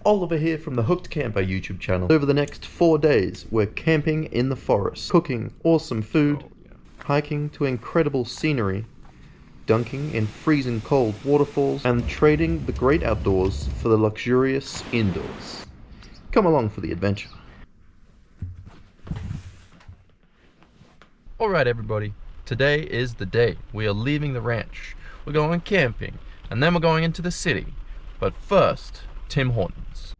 Oliver here from the Hooked Camper YouTube channel. Over the next 4 days, we're camping in the forest, cooking awesome food, hiking to incredible scenery, dunking in freezing cold waterfalls, and trading the great outdoors for the luxurious indoors. Come along for the adventure. Alright everybody, today is the day. We are leaving the ranch. We're going camping, and then we're going into the city. But first, Tim Hortons.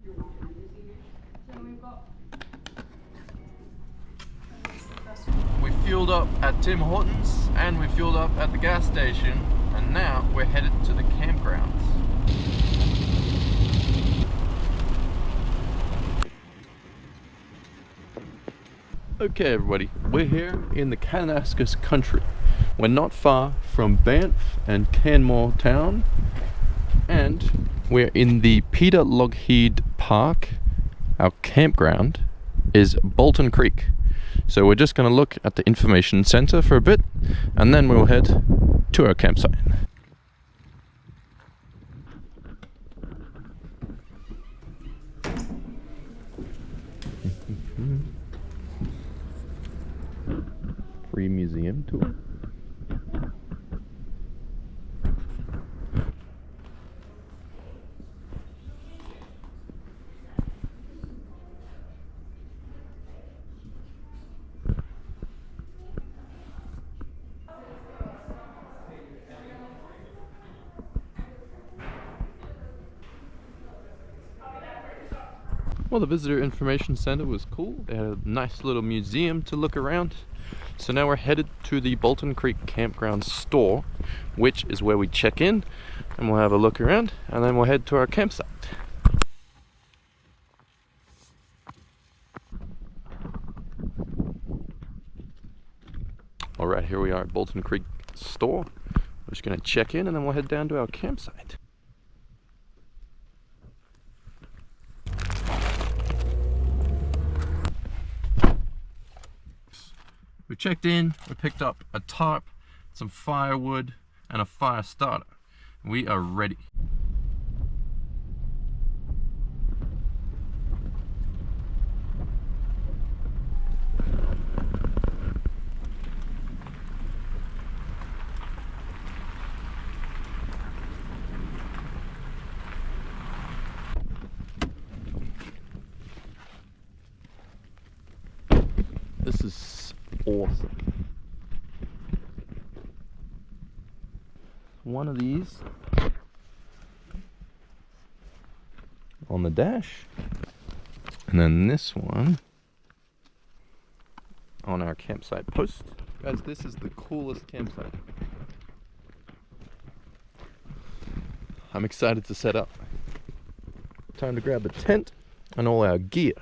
We fueled up at Tim Hortons, and we fueled up at the gas station, and now we're headed to the campgrounds. Okay everybody, we're here in the Kananaskis country. We're not far from Banff and Canmore town, and we're in the Peter Lougheed Park. Our campground is Bolton Creek. So we're just going to look at the information center for a bit, and then we'll head to our campsite. Free museum tour. Well, the visitor information center was cool. They had a nice little museum to look around. So now we're headed to the Bolton Creek campground store, which is where we check in, and we'll have a look around, and then we'll head to our campsite. Alright, here we are at Bolton Creek store. We're just going to check in, and then we'll head down to our campsite. We checked in, we picked up a tarp, some firewood, and a fire starter. We are ready. This is awesome. One of these on the dash, and then this one on our campsite post. Guys, this is the coolest campsite. I'm excited to set up. Time to grab the tent and all our gear.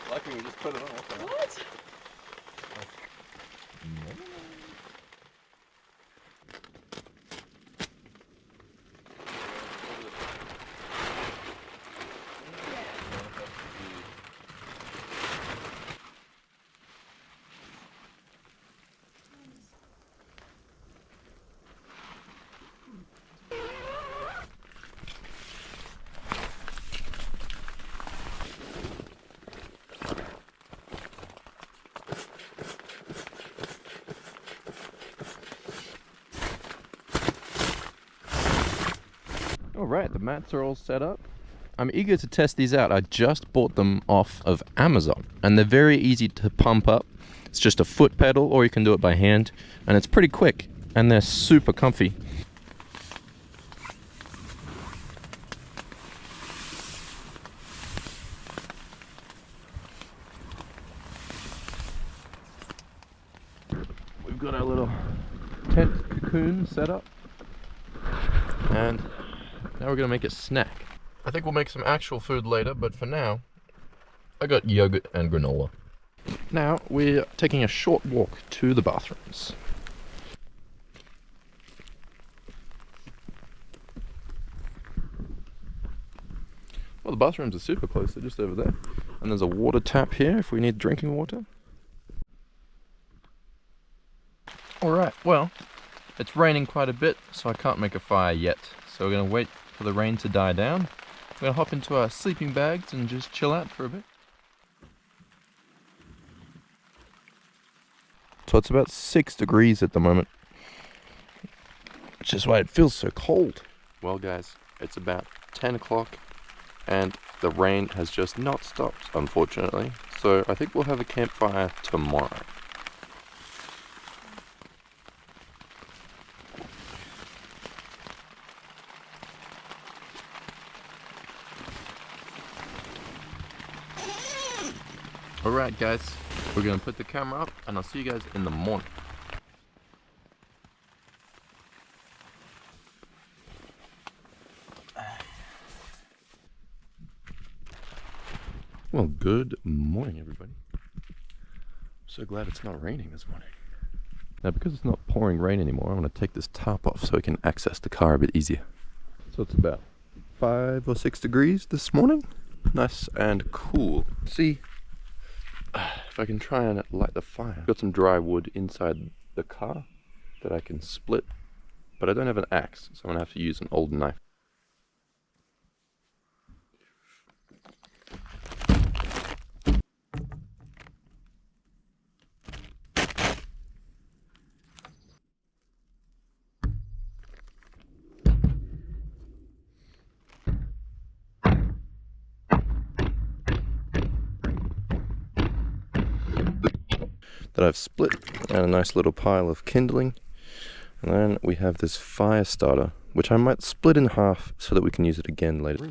Lucky we just put it on. Okay. What? Alright, the mats are all set up. I'm eager to test these out. I just bought them off of Amazon, and they're very easy to pump up. It's just a foot pedal, or you can do it by hand, and it's pretty quick, and they're super comfy. We've got our little tent cocoon set up, and now we're gonna make a snack. I think we'll make some actual food later, but for now, I got yogurt and granola. Now, we're taking a short walk to the bathrooms. Well, the bathrooms are super close, they're just over there. And there's a water tap here if we need drinking water. Alright, well, it's raining quite a bit, so I can't make a fire yet. So we're going to wait for the rain to die down. We're going to hop into our sleeping bags and just chill out for a bit. So it's about 6 degrees at the moment, which is why it feels so cold. Well guys, it's about 10 o'clock and the rain has just not stopped, unfortunately. So I think we'll have a campfire tomorrow. Alright guys, we're going to put the camera up and I'll see you guys in the morning. Well, good morning everybody. I'm so glad it's not raining this morning. Now because it's not pouring rain anymore, I'm going to take this tarp off so I can access the car a bit easier. So it's about 5 or 6 degrees this morning. Nice and cool. See, if I can try and light the fire. I've got some dry wood inside the car that I can split, but I don't have an axe, so I'm going to have to use an old knife. That I've split and a nice little pile of kindling, and then we have this fire starter which I might split in half so that we can use it again later.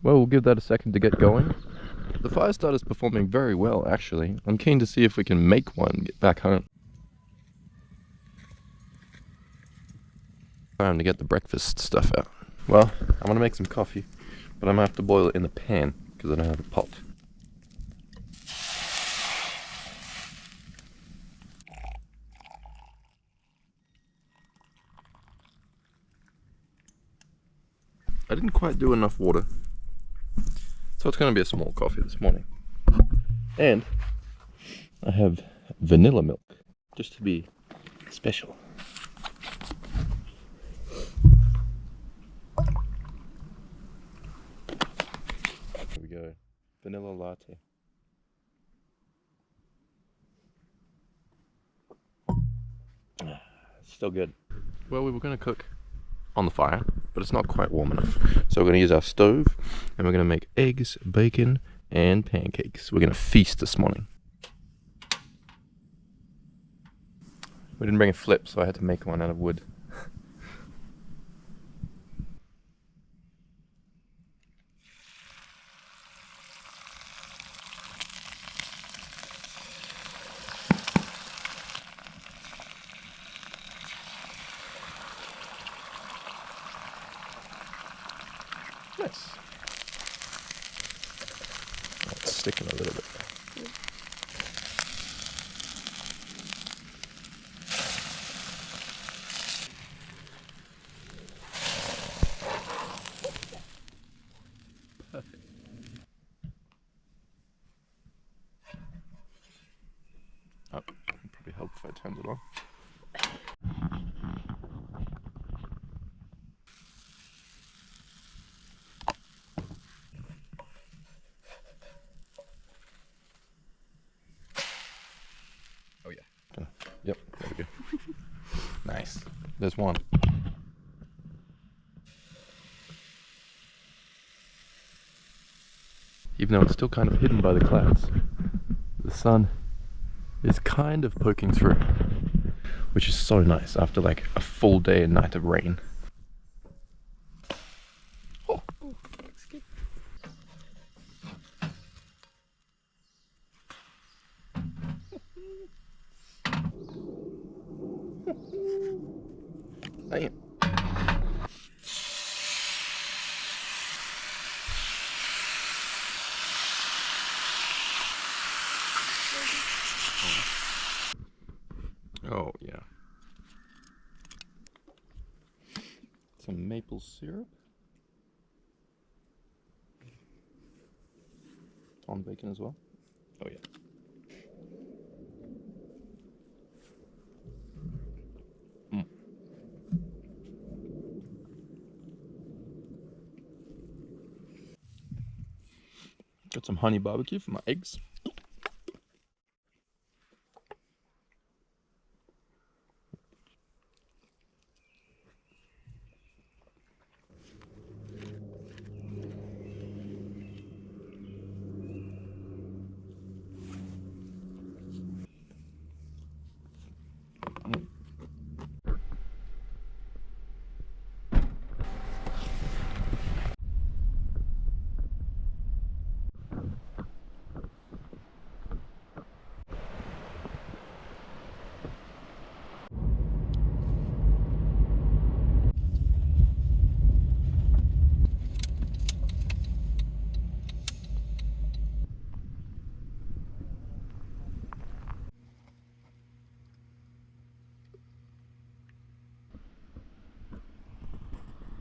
Well, we'll give that a second to get going. The fire starter's performing very well, actually. I'm keen to see if we can make one get back home. Time to get the breakfast stuff out. Well, I'm gonna make some coffee, but I'm gonna have to boil it in the pan because I don't have a pot. I didn't quite do enough water, so it's going to be a small coffee this morning. And I have vanilla milk, just to be special. Here we go, vanilla latte. Still good. Well, we were going to cook on the fire, but it's not quite warm enough. So we're going to use our stove and we're going to make eggs, bacon, and pancakes. We're going to feast this morning. We didn't bring a flip, so I had to make one out of wood. Nice. It's sticking a little bit. Perfect. Oh, it'd probably help if I turned it on. Oh yeah. Yep, there we go. Nice. There's one. even though it's still kind of hidden by the clouds. The sun is kind of poking through, which is so nice after like a full day and night of rain. Oh. Damn. Oh yeah. Some maple syrup. On bacon as well. Oh yeah. Got some honey barbecue for my eggs.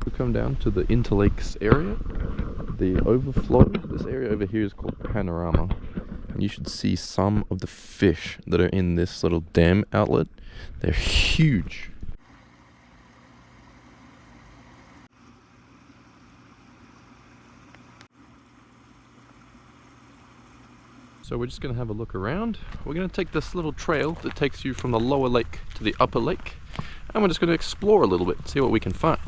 We come down to the Interlakes area, the overflow. This area over here is called Panorama, and you should see some of the fish that are in this little dam outlet. They're huge. So we're just going to have a look around. We're going to take this little trail that takes you from the lower lake to the upper lake, and we're just going to explore a little bit, see what we can find.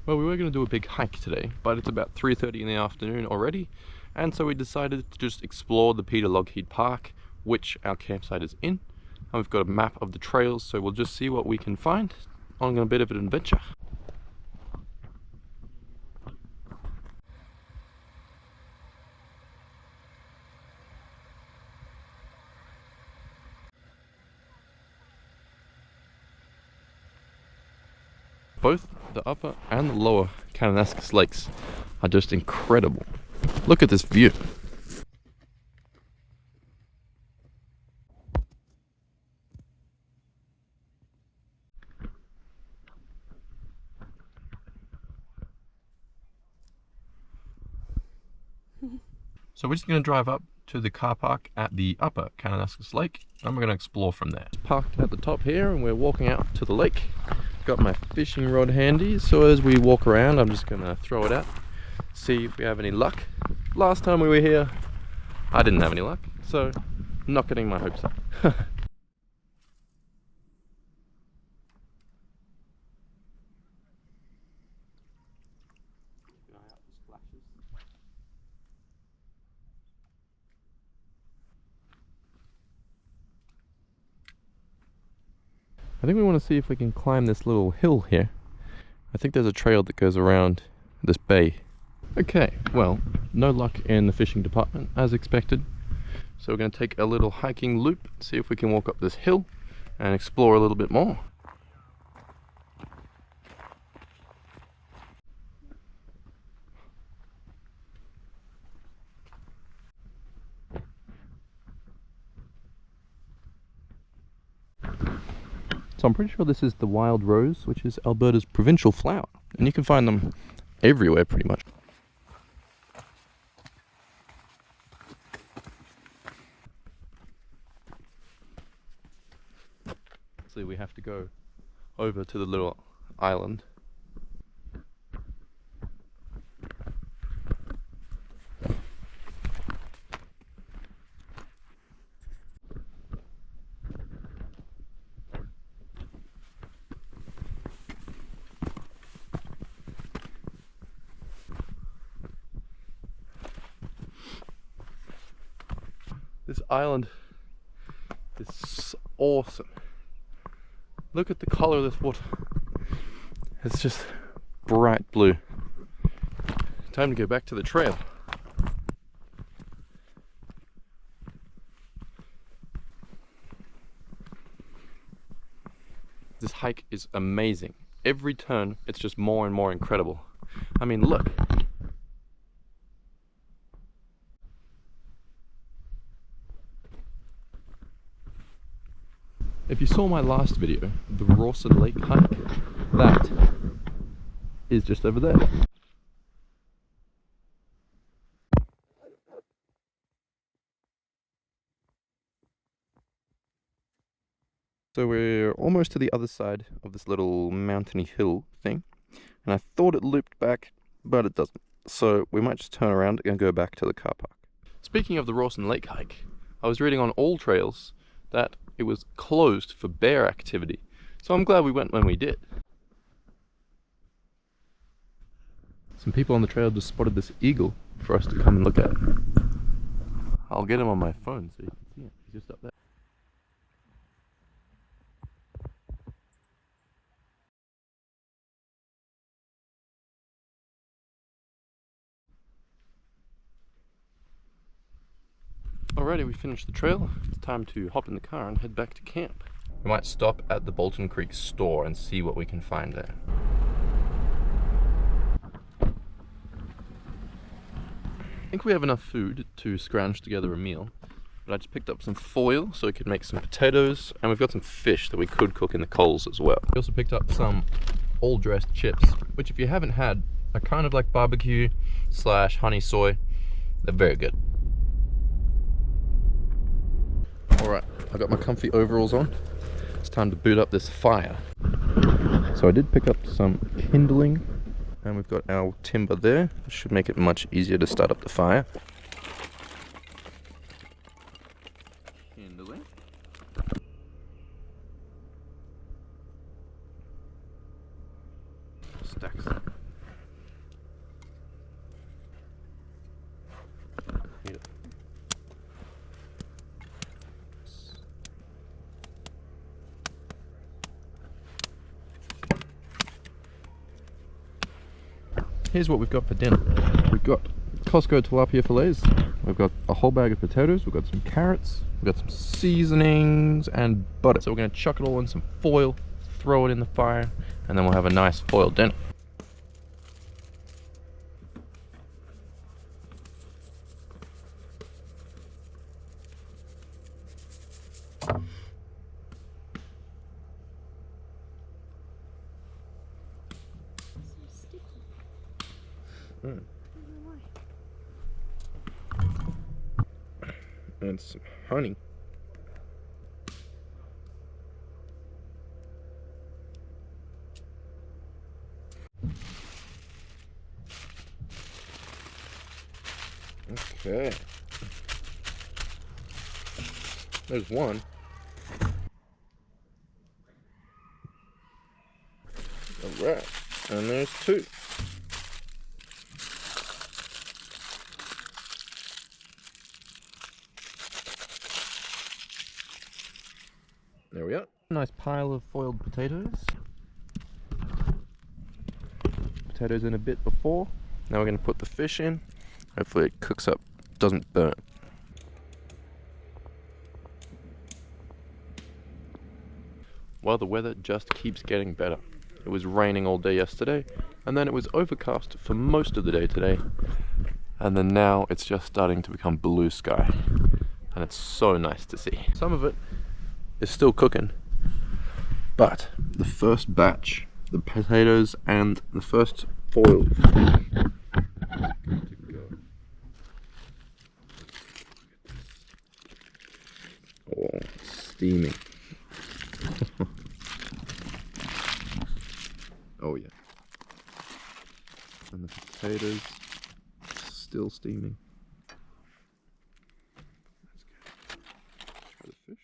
Well, we were going to do a big hike today, but it's about 3:30 in the afternoon already, and so we decided to just explore the Lougheed Park, which our campsite is in. And we've got a map of the trails, so we'll just see what we can find on a bit of an adventure. Both the upper and the lower Kananaskis lakes are just incredible. Look at this view. So we're just going to drive up to the car park at the upper Kananaskis lake, and we're going to explore from there. Parked at the top here, and we're walking out to the lake. Got my fishing rod handy, so as we walk around I'm just going to throw it out, see if we have any luck. Last time we were here I didn't have any luck, so I'm not getting my hopes up. I think we want to see if we can climb this little hill here. I think there's a trail that goes around this bay. Okay, well, no luck in the fishing department as expected. So we're going to take a little hiking loop, see if we can walk up this hill and explore a little bit more. So I'm pretty sure this is the wild rose, which is Alberta's provincial flower, and you can find them everywhere pretty much. So we have to go over to the little island. This island is awesome. Look at the color of this water. It's just bright blue. Time to go back to the trail. This hike is amazing. Every turn, it's just more and more incredible. I mean, look. If you saw my last video, the Rawson Lake hike, that is just over there. So we're almost to the other side of this little mountainy hill thing, and I thought it looped back, but it doesn't. So we might just turn around and go back to the car park. Speaking of the Rawson Lake hike, I was reading on All Trails that it was closed for bear activity, so I'm glad we went when we did. Some people on the trail just spotted this eagle for us to come and look at. I'll get him on my phone so you can see him. He's just up there. Alrighty, we finished the trail. It's time to hop in the car and head back to camp. We might stop at the Bolton Creek store and see what we can find there. I think we have enough food to scrounge together a meal, but I just picked up some foil so we could make some potatoes, and we've got some fish that we could cook in the coals as well. We also picked up some all-dressed chips, which if you haven't had, are kind of like barbecue / honey soy. They're very good. Alright, I got my comfy overalls on. It's time to boot up this fire. So I did pick up some kindling, and we've got our timber there. It should make it much easier to start up the fire. Kindling. Stacks. Need it. Here's what we've got for dinner. We've got Costco tilapia fillets, we've got a whole bag of potatoes, we've got some carrots, we've got some seasonings and butter. So we're going to chuck it all in some foil, throw it in the fire, and then we'll have a nice foil dinner. And some honey. Okay. There's one. Alright. And there's two. There we are. Nice pile of foiled potatoes. Potatoes in a bit before. Now we're going to put the fish in. Hopefully it cooks up, doesn't burn. Well, the weather just keeps getting better. It was raining all day yesterday, and then it was overcast for most of the day today. And then now it's just starting to become blue sky. And it's so nice to see. Some of it is still cooking, but the first batch, the potatoes and the first foil, good to go. Oh, steaming. Oh yeah. And the potatoes still steaming. That's good. Try the fish.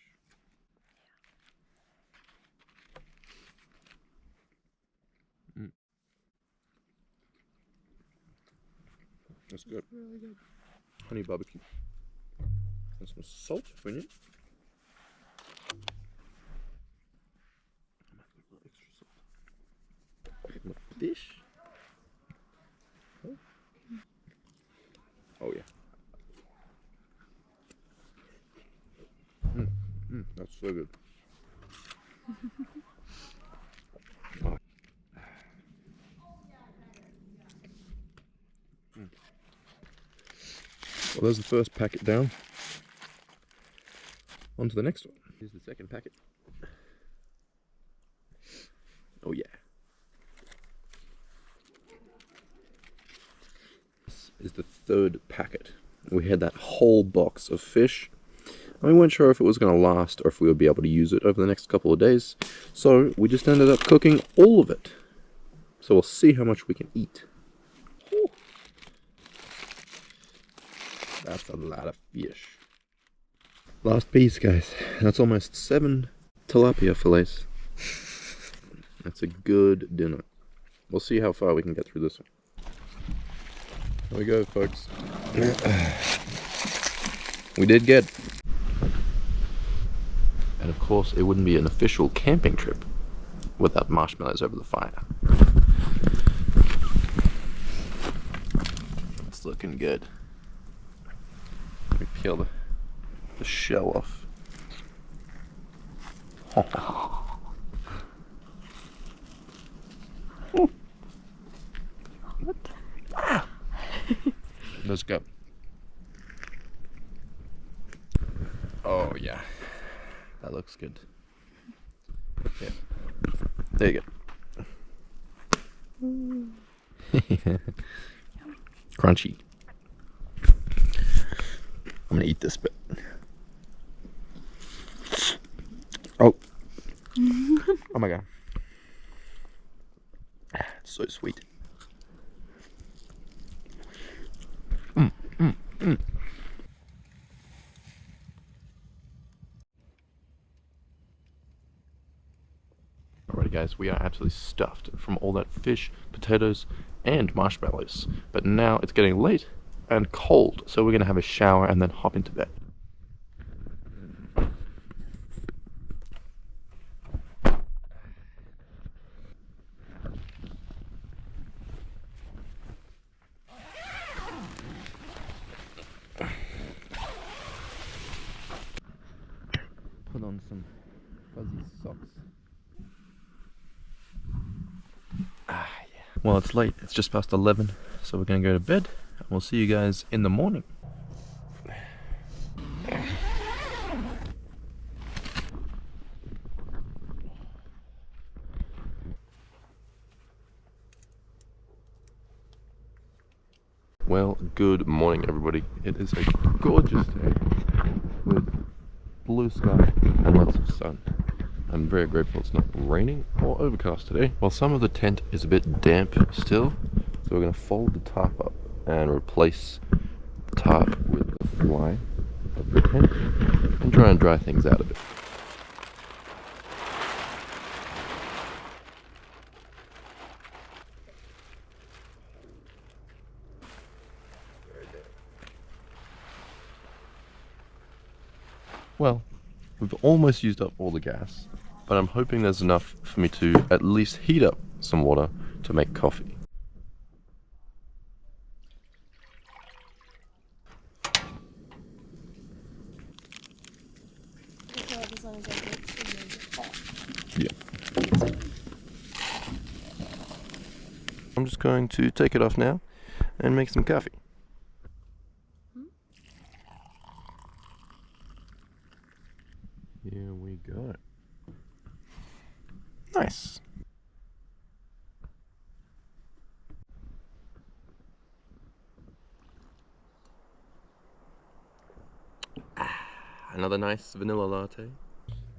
That's good. Really good. Honey barbecue. And some salt if we need. Extra salt. My dish. Oh yeah. That's so good. Oh. Well, there's the first packet down. On to the next one. Here's the second packet. Oh yeah. This is the third packet. We had that whole box of fish. And we weren't sure if it was going to last or if we would be able to use it over the next couple of days. So we just ended up cooking all of it. So we'll see how much we can eat. Ooh. That's a lot of fish. Last piece, guys. That's almost 7 tilapia fillets. That's a good dinner. We'll see how far we can get through this one. Here we go, folks. We did good. And of course, it wouldn't be an official camping trip without marshmallows over the fire. It's looking good. Let me peel the shell off. What? Ah. Let's go. Oh yeah, that looks good. Yeah, there you go. Crunchy. I'm gonna eat this bit. Oh. Oh my god. It's so sweet. Alrighty guys, we are absolutely stuffed from all that fish, potatoes, and marshmallows. But now it's getting late and cold, so we're gonna have a shower and then hop into bed. Put on some fuzzy socks. Ah, yeah. Well, it's late. It's just past 11, so we're gonna go to bed, and we'll see you guys in the morning. Well, good morning, everybody. It is a gorgeous day with blue sky and lots of sun. I'm very grateful it's not raining or overcast today. While some of the tent is a bit damp still, so we're going to fold the tarp up and replace the tarp with the fly of the tent and try and dry things out a bit. Well, we've almost used up all the gas, but I'm hoping there's enough for me to at least heat up some water to make coffee. Yeah. I'm just going to take it off now and make some coffee. Here we go. Nice. Another nice vanilla latte.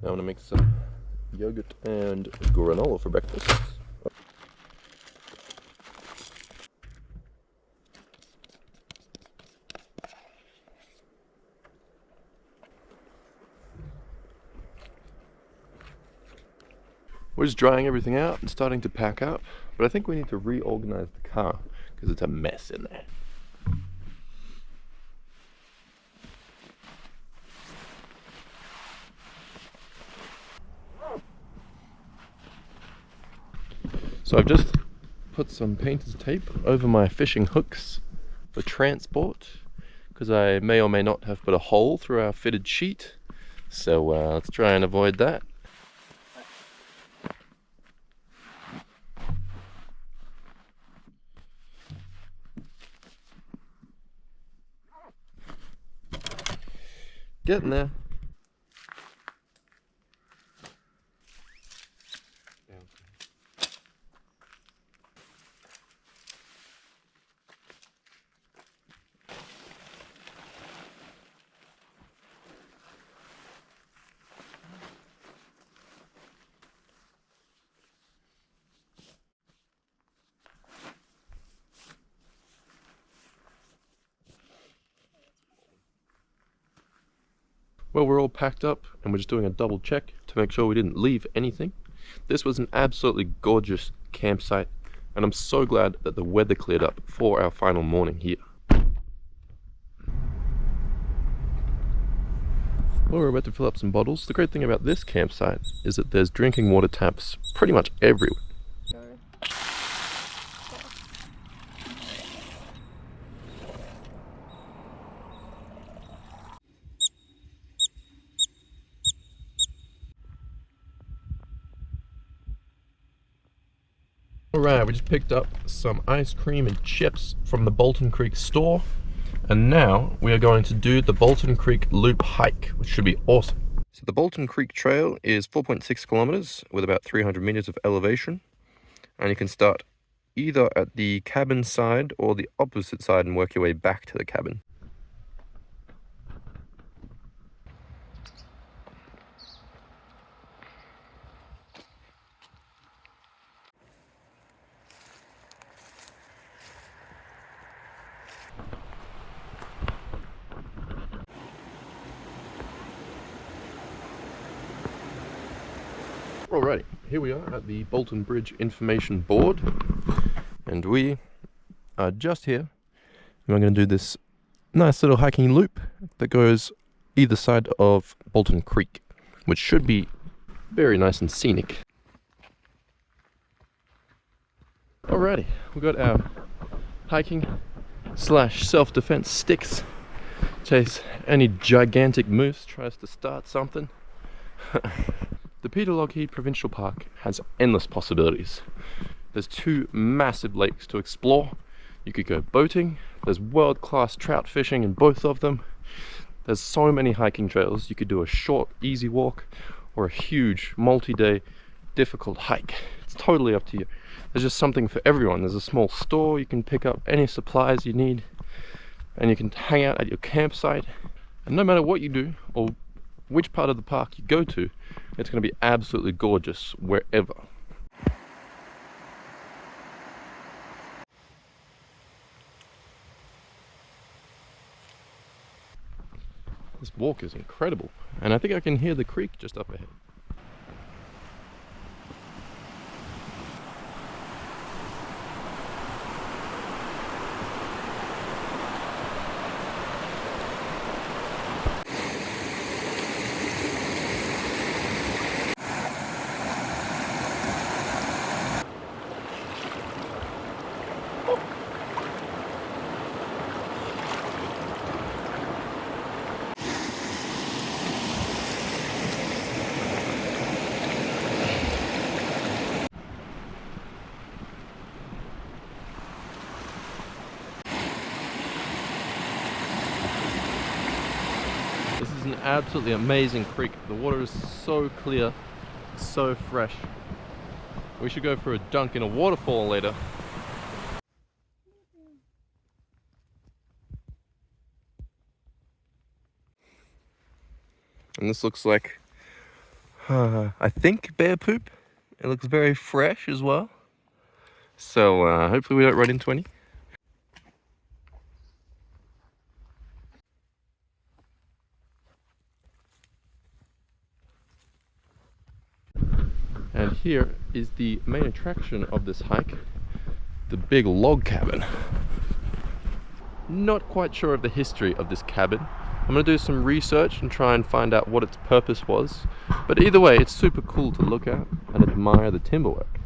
Now I'm gonna make some yogurt and granola for breakfast. We're just drying everything out and starting to pack up, but I think we need to reorganize the car because it's a mess in there. So I've just put some painter's tape over my fishing hooks for transport, because I may or may not have put a hole through our fitted sheet. So let's try and avoid that. Getting there. Well, we're all packed up and we're just doing a double check to make sure we didn't leave anything. This was an absolutely gorgeous campsite, and I'm so glad that the weather cleared up for our final morning here. Well, we're about to fill up some bottles. The great thing about this campsite is that there's drinking water taps pretty much everywhere. Alright, we just picked up some ice cream and chips from the Bolton Creek store, and now we are going to do the Bolton Creek Loop hike, which should be awesome. So the Bolton Creek Trail is 4.6 kilometers with about 300 meters of elevation, and you can start either at the cabin side or the opposite side and work your way back to the cabin. Alrighty, here we are at the Bolton Bridge Information Board, and we are just here. I'm going to do this nice little hiking loop that goes either side of Bolton Creek, which should be very nice and scenic. Alrighty, we've got our hiking / self-defense sticks in case any gigantic moose tries to start something. The Peter Lougheed Provincial Park has endless possibilities. There's 2 massive lakes to explore. You could go boating. There's world-class trout fishing in both of them. There's so many hiking trails. You could do a short, easy walk or a huge, multi-day, difficult hike. It's totally up to you. There's just something for everyone. There's a small store. You can pick up any supplies you need, and you can hang out at your campsite. And no matter what you do or which part of the park you go to, it's going to be absolutely gorgeous wherever. This walk is incredible, and I think I can hear the creek just up ahead. This is an absolutely amazing creek. The water is so clear, so fresh. We should go for a dunk in a waterfall later. And this looks like, I think, bear poop. It looks very fresh as well. So hopefully we don't run into any. And here is the main attraction of this hike, the big log cabin. Not quite sure of the history of this cabin. I'm going to do some research and try and find out what its purpose was. But either way, it's super cool to look at and admire the timberwork.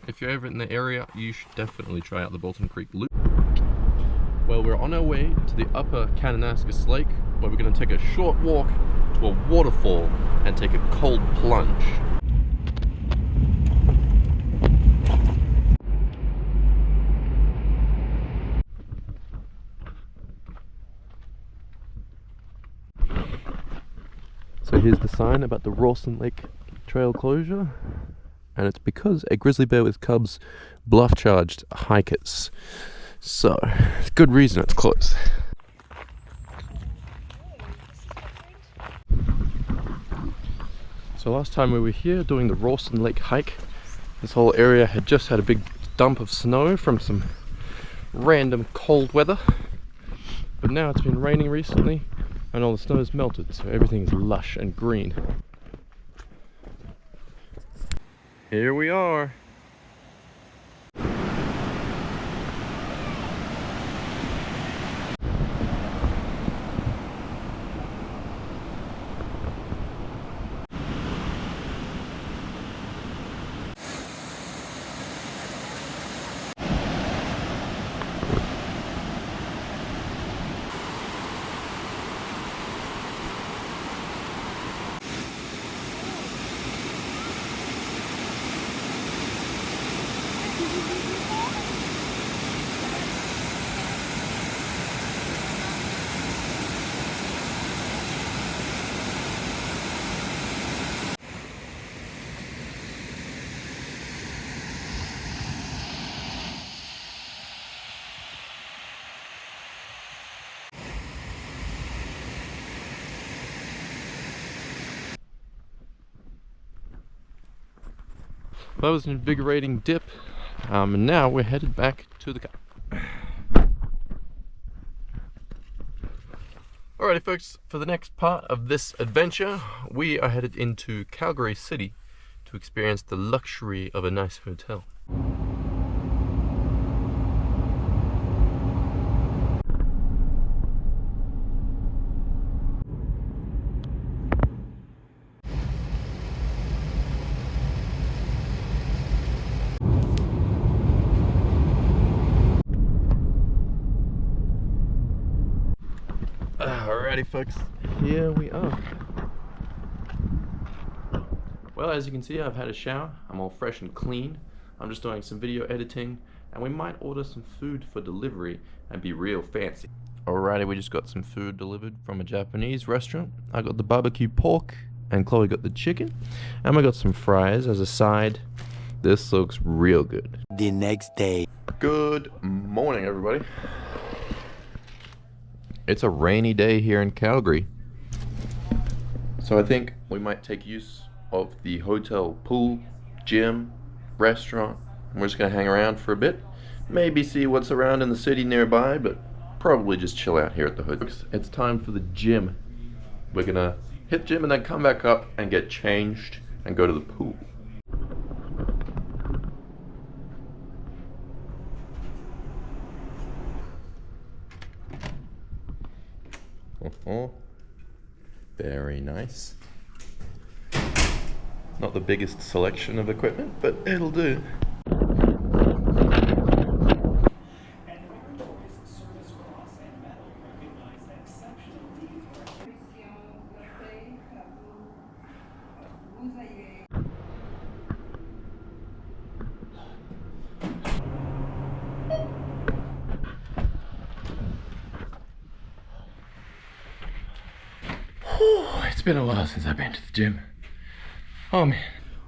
if you're ever in the area, you should definitely try out the Bolton Creek loop. Well, we're on our way to the upper Kananaskis Lake, where we're going to take a short walk to a waterfall and take a cold plunge. So here's the sign about the Rawson Lake trail closure, and it's because a grizzly bear with cubs bluff charged hikers. So, it's good reason it's closed. So last time we were here doing the Rawson Lake hike, this whole area had just had a big dump of snow from some random cold weather. But now it's been raining recently and all the snow has melted, so everything's lush and green. Here we are. That was an invigorating dip, and now we're headed back to the car. Alrighty folks, for the next part of this adventure, we are headed into Calgary City to experience the luxury of a nice hotel. Alrighty folks, here we are. Well, as you can see, I've had a shower. I'm all fresh and clean. I'm just doing some video editing, and we might order some food for delivery and be real fancy. Alrighty, we just got some food delivered from a Japanese restaurant. I got the barbecue pork, and Chloe got the chicken, and we got some fries as a side. This looks real good. The next day. Good morning, everybody. It's a rainy day here in Calgary, so I think we might take use of the hotel pool, gym, restaurant, and we're just gonna hang around for a bit, maybe see what's around in the city nearby, but probably just chill out here at the hotel. It's time for the gym. We're gonna hit gym and then come back up and get changed and go to the pool. Very nice. Not the biggest selection of equipment, but it'll do. It's been a while since I've been to the gym. Oh man.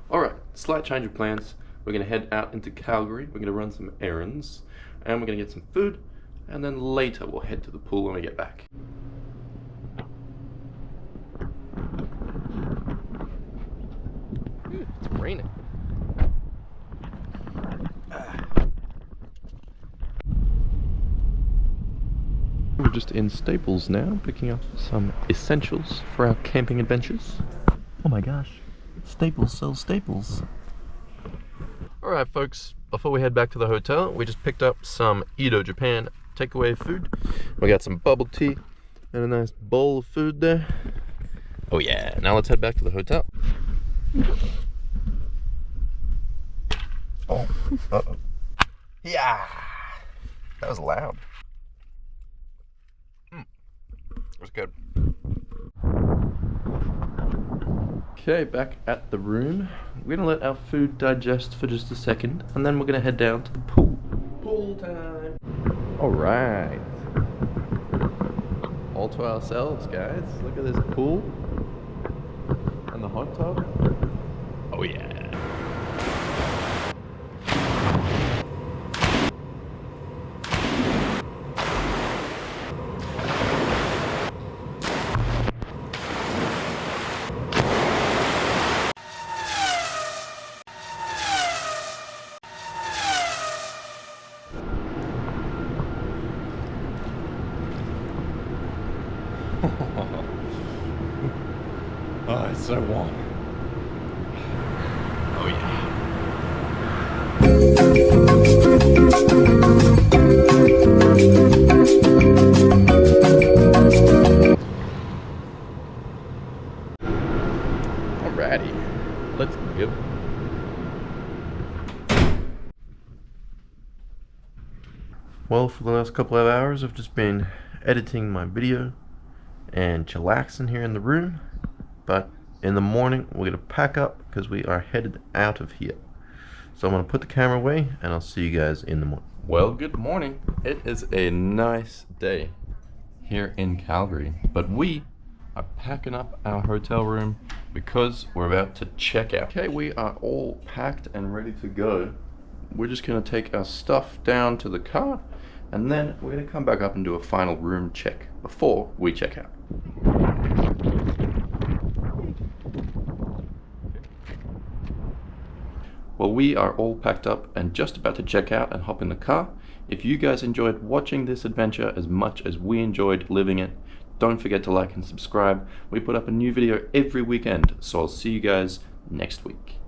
Alright, slight change of plans. We're gonna head out into Calgary, we're gonna run some errands, and we're gonna get some food, and then later we'll head to the pool when we get back. It's raining. We're just in Staples now, picking up some essentials for our camping adventures. Oh my gosh, Staples sells staples. Alright folks, before we head back to the hotel, we just picked up some Edo Japan takeaway food. We got some bubble tea and a nice bowl of food there. Oh yeah, now let's head back to the hotel. Oh, uh-oh. Yeah! That was loud. It was good. Okay, back at the room. We're gonna let our food digest for just a second, and then we're gonna head down to the pool. Pool time! Alright. All to ourselves, guys. Look at this pool. And the hot tub. Oh yeah. Oh, it's so warm. Oh yeah. Alrighty, let's go. Well, for the last couple of hours, I've just been editing my video and chillaxing here in the room. But in the morning, we're going to pack up because we are headed out of here. So I'm going to put the camera away and I'll see you guys in the morning. Well, good morning. It is a nice day here in Calgary, but we are packing up our hotel room because we're about to check out. Okay, we are all packed and ready to go. We're just going to take our stuff down to the car and then we're going to come back up and do a final room check before we check out. Well, we are all packed up and just about to check out and hop in the car. If you guys enjoyed watching this adventure as much as we enjoyed living it, don't forget to like and subscribe. We put up a new video every weekend, so I'll see you guys next week.